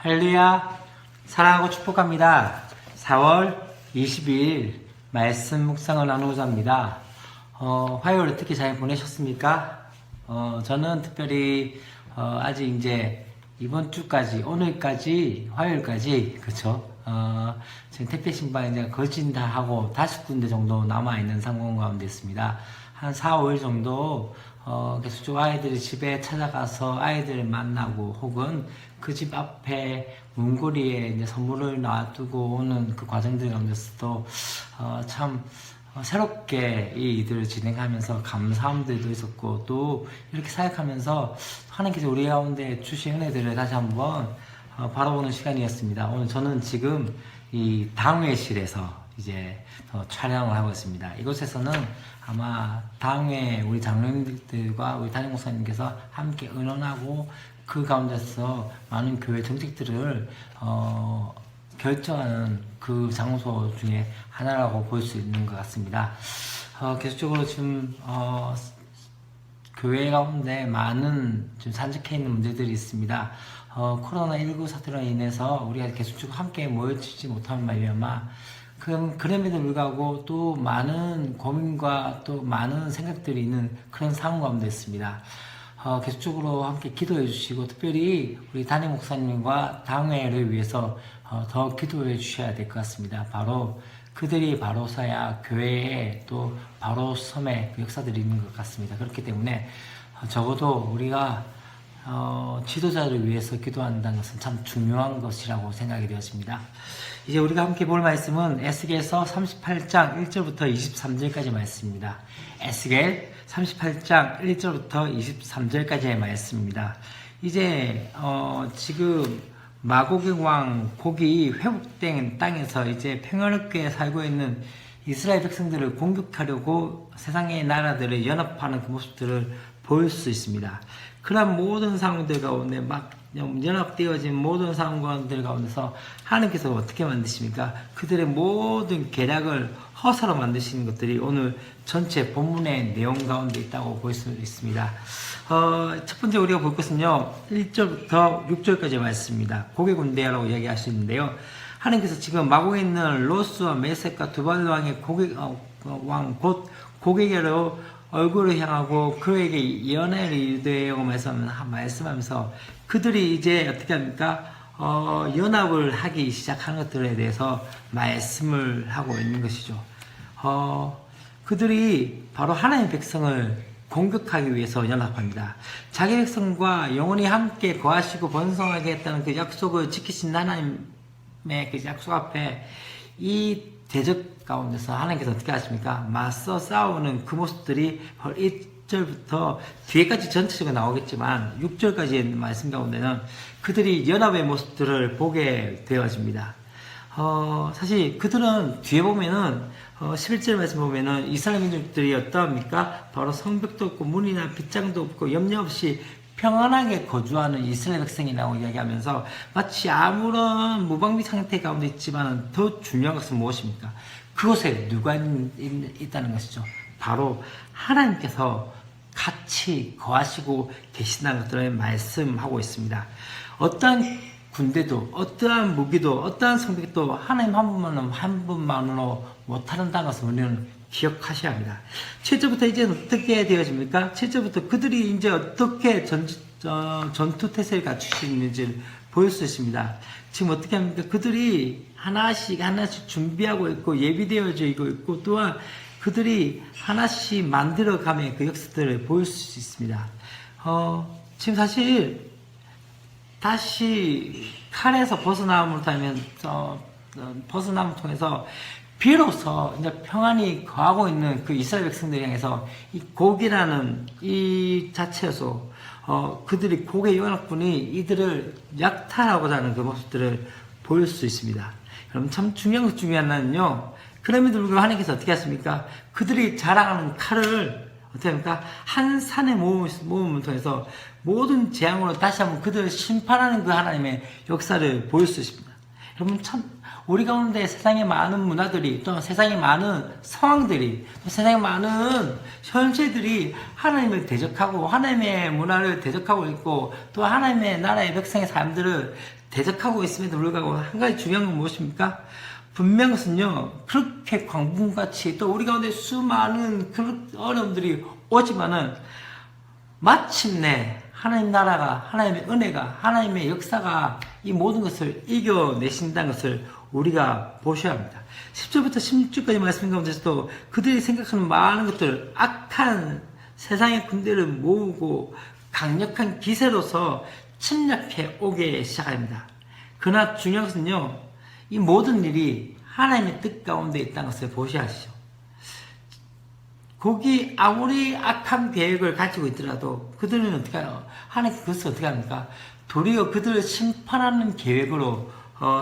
할렐루야, 사랑하고 축복합니다. 4월 22일 말씀 묵상을 나누고자 합니다. 화요일 어떻게 잘 보내셨습니까? 저는 특별히 아직 이제 이번 주까지, 오늘까지, 화요일까지, 그쵸? 지금 택배 신발 이제 거진 다 하고 5군데 정도 남아있는 상황 가운데 있습니다. 한 4, 5일 정도 계속 아이들이 집에 찾아가서 아이들을 만나고 혹은 그 집 앞에 문고리에 이제 선물을 놔두고 오는 그 과정들 가운데서도 참 새롭게 이 일들을 진행하면서 감사함들도 있었고 또 이렇게 사역하면서 하나님께서 우리 가운데 주신 은혜들을 다시 한번 바라보는 시간이었습니다. 오늘 저는 지금 이 당회실에서 이제 촬영을 하고 있습니다. 이곳에서는 아마 당회 우리 장로님들과 우리 담임 목사님께서 함께 의논하고 그 가운데서 많은 교회 정책들을 결정하는 그 장소 중에 하나라고 볼 수 있는 것 같습니다. 계속적으로 지금 교회 가운데 많은 지금 산적해 있는 문제들이 있습니다. 코로나19 사태로 인해서 우리가 계속적으로 함께 모여지지 못하는 말이야마 그럼에도 불구하고 또 많은 고민과 또 많은 생각들이 있는 그런 상황 가운데 있습니다. 계속적으로 함께 기도해 주시고 특별히 우리 담임 목사님과 당회를 위해서 더 기도해 주셔야 될 것 같습니다. 바로 그들이 바로 서야 교회에 또 바로 섬에 그 역사들이 있는 것 같습니다. 그렇기 때문에 적어도 우리가 지도자를 위해서 기도한다는 것은 참 중요한 것이라고 생각이 되었습니다. 이제 우리가 함께 볼 말씀은 에스겔서 38장 1절부터 23절까지 말씀입니다. 에스겔 38장 1절부터 23절까지의 말씀입니다. 이제 지금 마고의 왕 곡이 회복된 땅에서 이제 평화롭게 살고 있는 이스라엘 백성들을 공격하려고 세상의 나라들을 연합하는 그 모습들을 볼 수 있습니다. 그런 모든 상황들 가운데 막 연합되어진 모든 상황들 가운데서 하나님께서 어떻게 만드십니까? 그들의 모든 계략을 허사로 만드시는 것들이 오늘 전체 본문의 내용 가운데 있다고 볼 수 있습니다. 첫 번째 우리가 볼 것은요, 1절부터 6절까지 말씀입니다. 고개 군대라고 이야기하시는데요. 하나님께서 지금 마곡에 있는 로스와 메섹과 두발 왕의 왕 곧 고개계로 얼굴을 향하고 그에게 연애를 이루되고 말씀하면서 그들이 이제 어떻게 합니까? 연합을 하기 시작하는 것들에 대해서 말씀을 하고 있는 것이죠. 그들이 바로 하나님의 백성을 공격하기 위해서 연합합니다. 자기 백성과 영원히 함께 거하시고 번성하게 했다는 그 약속을 지키신 하나님의 그 약속 앞에 이 대적 가운데서 하나님께서 어떻게 하십니까? 맞서 싸우는 그 모습들이 1절부터 뒤에까지 전체적으로 나오겠지만 6절까지의 말씀 가운데는 그들이 연합의 모습들을 보게 되어집니다. 사실 그들은 뒤에 보면은 11절 말씀 보면은 이스라엘 민족들이 어떠합니까? 바로 성벽도 없고 문이나 빗장도 없고 염려 없이 평안하게 거주하는 이스라엘 백성이라고 이야기하면서 마치 아무런 무방비 상태 가운데 있지만 더 중요한 것은 무엇입니까? 그곳에 누가 있다는 것이죠. 바로 하나님께서 같이 거하시고 계신다는 것들을 말씀하고 있습니다. 어떠한 군대도 어떠한 무기도 어떠한 성벽도 하나님 한 분만으로 못한다는 것을 우리는 기억하셔야 합니다. 7절부터 이제 어떻게 되어집니까? 7절부터 그들이 이제 어떻게 전투 태세를 갖추시는지를 보일 수 있습니다. 지금 어떻게 합니까? 그들이 하나씩 준비하고 있고 예비되어져 있고 또한 그들이 하나씩 만들어가며 그 역사들을 보일 수 있습니다. 지금 사실 다시 칼에서 벗어남을 통해서 비로소 이제 평안히 거하고 있는 그 이스라엘 백성들 향해서 이 곡이라는 이 자체에서 그들이 곡의 연합군이 이들을 약탈하고자 하는 그 모습들을 보일 수 있습니다. 그럼 참 중요한 것 중에 하나는요. 그럼에도 불구하고 하나님께서 어떻게 하십니까? 그들이 자랑하는 칼을 어떻게 합니까? 한 산의 모음을 통해서 모든 재앙으로 다시 한번 그들을 심판하는 그 하나님의 역사를 보일 수 있습니다. 여러분 참 우리 가운데 세상의 많은 문화들이 또 세상의 많은 상황들이 또 세상의 많은 현실들이 하나님을 대적하고 하나님의 문화를 대적하고 있고 또 하나님의 나라의 백성의 삶들을 대적하고 있음에도 불구하고 한 가지 중요한 건 무엇입니까? 분명한 것은요, 그렇게 광풍같이 또 우리 가운데 수많은 그런 어려움들이 오지만은 마침내 하나님 나라가, 하나님의 은혜가, 하나님의 역사가 이 모든 것을 이겨내신다는 것을 우리가 보셔야 합니다. 10절부터 16절까지 말씀 가운데서도 그들이 생각하는 많은 것들, 악한 세상의 군대를 모으고 강력한 기세로서 침략해 오게 시작합니다. 그러나 중요한 것은요, 이 모든 일이 하나님의 뜻 가운데 있다는 것을 보셔야 하시죠. 거기 아무리 악한 계획을 가지고 있더라도 그들은 어떻게 해요? 하나님 그것을 어떻게 합니까? 도리어 그들을 심판하는 계획으로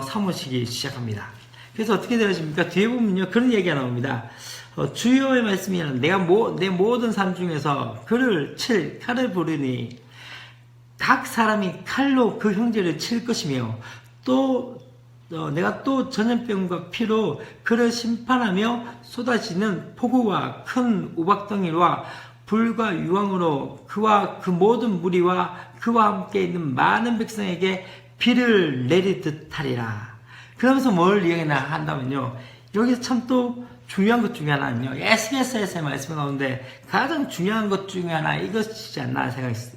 삼으시기 시작합니다. 그래서 어떻게 되어집니까? 뒤에 보면요, 그런 얘기가 나옵니다. 주여의 말씀이란 내가 내 모든 삶 중에서 그를 칠 칼을 부르니 각 사람이 칼로 그 형제를 칠 것이며 또 내가 또 전염병과 피로 그를 심판하며 쏟아지는 폭우와 큰 우박덩이와 불과 유황으로 그와 그 모든 무리와 그와 함께 있는 많은 백성에게 비를 내리듯 하리라. 그러면서 뭘 이야기나 한다면요, 여기서 참 또 중요한 것 중에 하나는요, SBS에서의 말씀 가운데 가장 중요한 것 중에 하나 이것이지 않나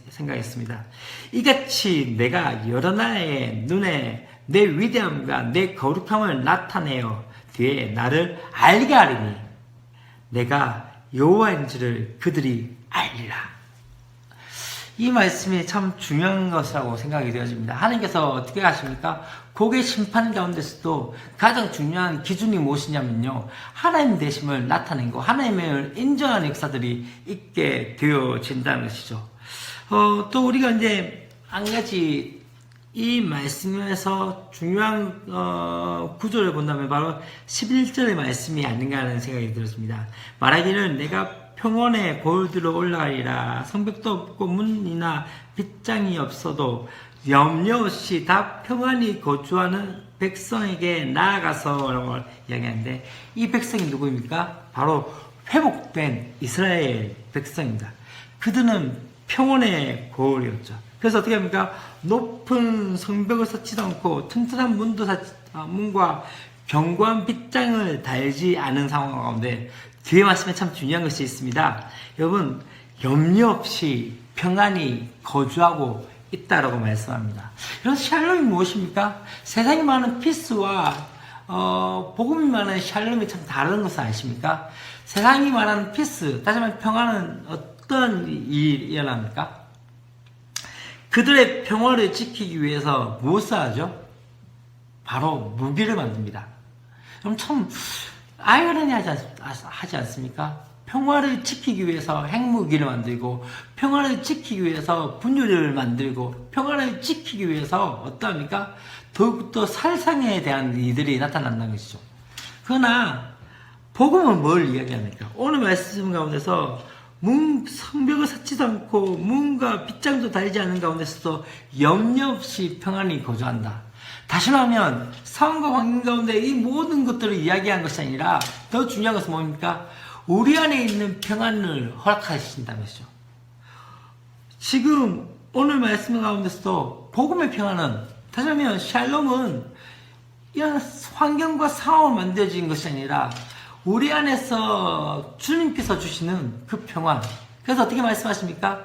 생각했습니다. 이같이 내가 여러 나라의 눈에 내 위대함과 내 거룩함을 나타내어 뒤에 나를 알게 하리니 내가 여호와인지를 그들이 알리라. 이 말씀이 참 중요한 것이라고 생각이 되어집니다. 하나님께서 어떻게 하십니까? 고개 심판 가운데서도 가장 중요한 기준이 무엇이냐면요, 하나님 되심을 나타낸 거, 하나님을 인정하는 역사들이 있게 되어진다는 것이죠. 또 우리가 이제 한 가지 이 말씀에서 중요한 구조를 본다면 바로 11절의 말씀이 아닌가 하는 생각이 들었습니다. 말하기를 내가 평원에 골들어 올라가리라. 성벽도 없고 문이나 빗장이 없어도 염려 없이 다 평안히 거주하는 백성에게 나아가서 라고 이야기하는데, 이 백성이 누구입니까? 바로 회복된 이스라엘 백성입니다. 그들은 평온의 고을이었죠. 그래서 어떻게 합니까? 높은 성벽을 쌓지도 않고 튼튼한 문과 견고한 빗장을 달지 않은 상황 가운데 뒤에 말씀에 참 중요한 것이 있습니다. 여러분, 염려 없이 평안히 거주하고 있다라고 말씀합니다. 여러분, 샬롬이 무엇입니까? 세상에 많은 피스와 복음이 많은 샬롬이 참 다른 것을 아십니까? 세상이 말하는 피스, 다시 말해 평안은 어떤 일이 일어납니까? 그들의 평화를 지키기 위해서 무엇을 하죠? 바로 무기를 만듭니다. 그럼 참 아이러니하지 않습니까? 평화를 지키기 위해서 핵무기를 만들고, 평화를 지키기 위해서 분유를 만들고, 평화를 지키기 위해서 어떠합니까? 더욱더 살상에 대한 이들이 나타난다는 것이죠. 그러나 복음은 뭘 이야기합니까? 오늘 말씀 가운데서 성벽을 쌓지도 않고 문과 빗장도 달지 않은 가운데서도 염려 없이 평안히 거주한다. 다시 말하면 상황과 환경 가운데 이 모든 것들을 이야기한 것이 아니라 더 중요한 것은 뭡니까? 우리 안에 있는 평안을 허락하신다는 것이죠. 지금 오늘 말씀 가운데서도 복음의 평안은, 다시 말하면 샬롬은 이런 환경과 상황을 만들어진 것이 아니라 우리 안에서 주님께서 주시는 그 평안. 그래서 어떻게 말씀하십니까?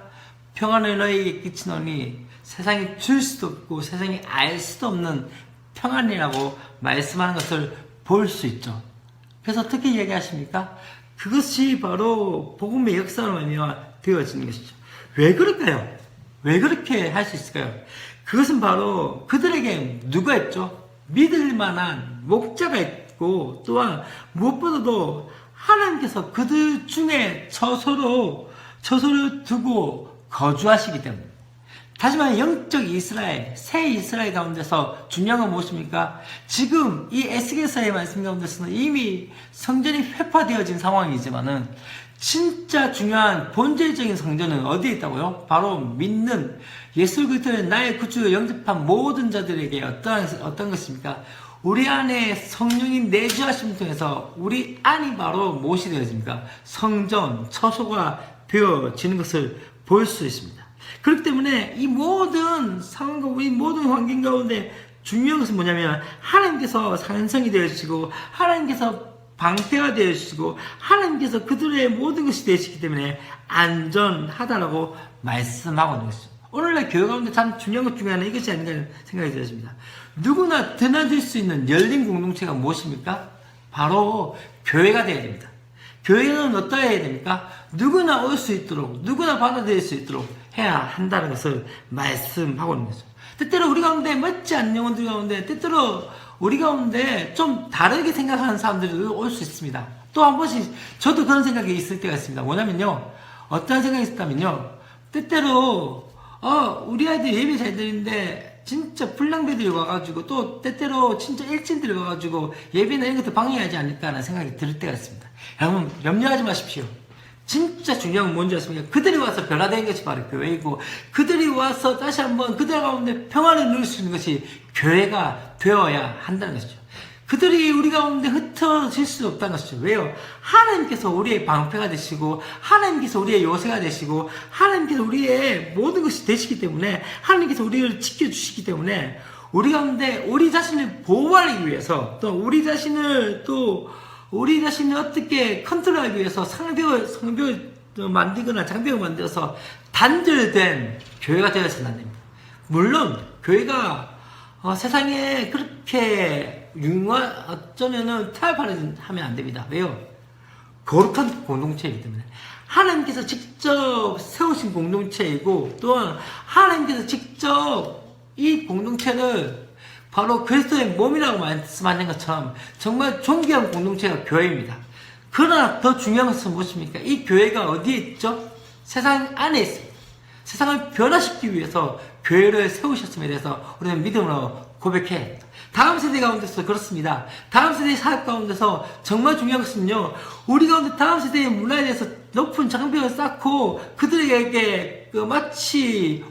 평안을 너희에게 끼치노니 세상이 줄 수도 없고 세상이 알 수도 없는 평안이라고 말씀하는 것을 볼 수 있죠. 그래서 어떻게 얘기하십니까? 그것이 바로 복음의 역사로 말미암아 되어지는 것이죠. 왜 그럴까요? 왜 그렇게 할 수 있을까요? 그것은 바로 그들에게 누가 있죠? 믿을 만한 목자가 있고, 또한 무엇보다도 하나님께서 그들 중에 저소를 두고 거주하시기 때문에. 다시 말해 영적 이스라엘, 새 이스라엘 가운데서 중요한 건 무엇입니까? 지금 이 에스겔서의 말씀 가운데서는 이미 성전이 회파되어진 상황이지만은 진짜 중요한 본질적인 성전은 어디에 있다고요? 바로 믿는 예수 그리스도의 나의 구주를 영접한 모든 자들에게 어떤 것입니까? 우리 안에 성령이 내주하심을 통해서 우리 안이 바로 무엇이 되어집니까? 성전, 처소가 되어지는 것을 볼 수 있습니다. 그렇기 때문에 이 모든 상황과 우리 모든 환경 가운데 중요한 것은 뭐냐면 하나님께서 산성이 되어주시고 하나님께서 방패가 되어주시고 하나님께서 그들의 모든 것이 되시기 때문에 안전하다라고 말씀하고 있는 것이죠. 오늘날 교회 가운데 참 중요한 것 중에 하나 이것이 아닌가 생각이 들었습니다. 누구나 드나들 수 있는 열린 공동체가 무엇입니까? 바로 교회가 되어야 됩니다. 교회는 어떠해야 됩니까? 누구나 올 수 있도록, 누구나 받아들일 수 있도록 해야 한다는 것을 말씀하고 있는 거죠. 때때로 우리 가운데 맞지 않는 영혼들 가운데, 때때로 우리 가운데 좀 다르게 생각하는 사람들이 올 수 있습니다. 또 한 번씩 저도 그런 생각이 있을 때가 있습니다. 뭐냐면요, 어떤 생각이 있었다면요, 때때로 우리 아이들 예배 잘 드리는데 진짜 불량배들이 와가지고 또 때때로 진짜 일진들이 와가지고 예배나 이런 것도 방해하지 않을까라는 생각이 들 때가 있습니다. 여러분 염려하지 마십시오. 진짜 중요한 건 뭔지 아십니까? 그들이 와서 변화된 것이 바로 교회이고, 그들이 와서 다시 한번 그들 가운데 평안을 누릴 수 있는 것이 교회가 되어야 한다는 것이죠. 그들이 우리 가운데 흩어질 수 없다는 것이죠. 왜요? 하나님께서 우리의 방패가 되시고, 하나님께서 우리의 요새가 되시고, 하나님께서 우리의 모든 것이 되시기 때문에, 하나님께서 우리를 지켜주시기 때문에, 우리 가운데 우리 자신을 보호하기 위해서, 또 우리 자신을 어떻게 컨트롤하기 위해서 성벽을 만들거나 장벽을 만들어서 단절된 교회가 되어서는 안 됩니다. 물론 교회가 세상에 그렇게 어쩌면은 타협하면 안 됩니다. 왜요? 거룩한 공동체이기 때문에. 하나님께서 직접 세우신 공동체이고, 또한 하나님께서 직접 이 공동체를 바로 그리스도의 몸이라고 말씀하는 것처럼 정말 존귀한 공동체가 교회입니다. 그러나 더 중요한 것은 무엇입니까? 이 교회가 어디에 있죠? 세상 안에 있습니다. 세상을 변화시키기 위해서 교회를 세우셨음에 대해서 우리는 믿음으로 고백해야 합니다. 다음 세대 가운데서 그렇습니다. 다음 세대의 사역 가운데서 정말 중요한 것은요, 우리 가운데 다음 세대의 문화에 대해서 높은 장벽을 쌓고 그들에게 마치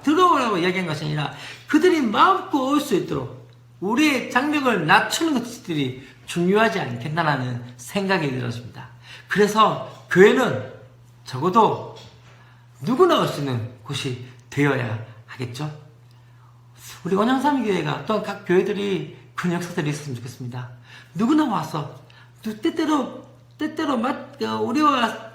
들어오라고 이야기한 것이 아니라 그들이 마음껏 올 수 있도록 우리의 장벽을 낮추는 것들이 중요하지 않겠나라는 생각이 들었습니다. 그래서 교회는 적어도 누구나 올 수 있는 곳이 되어야 하겠죠. 우리 원양삼위교회가 또한 각 교회들이 그런 역사들이 있었으면 좋겠습니다. 누구나 와서 때때로 우리와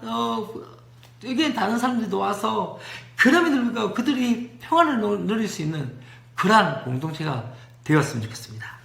의견 다른 사람들도 와서 그럼에도 불구하고 그들이 평안을 누릴 수 있는 그러한 공동체가 되었으면 좋겠습니다.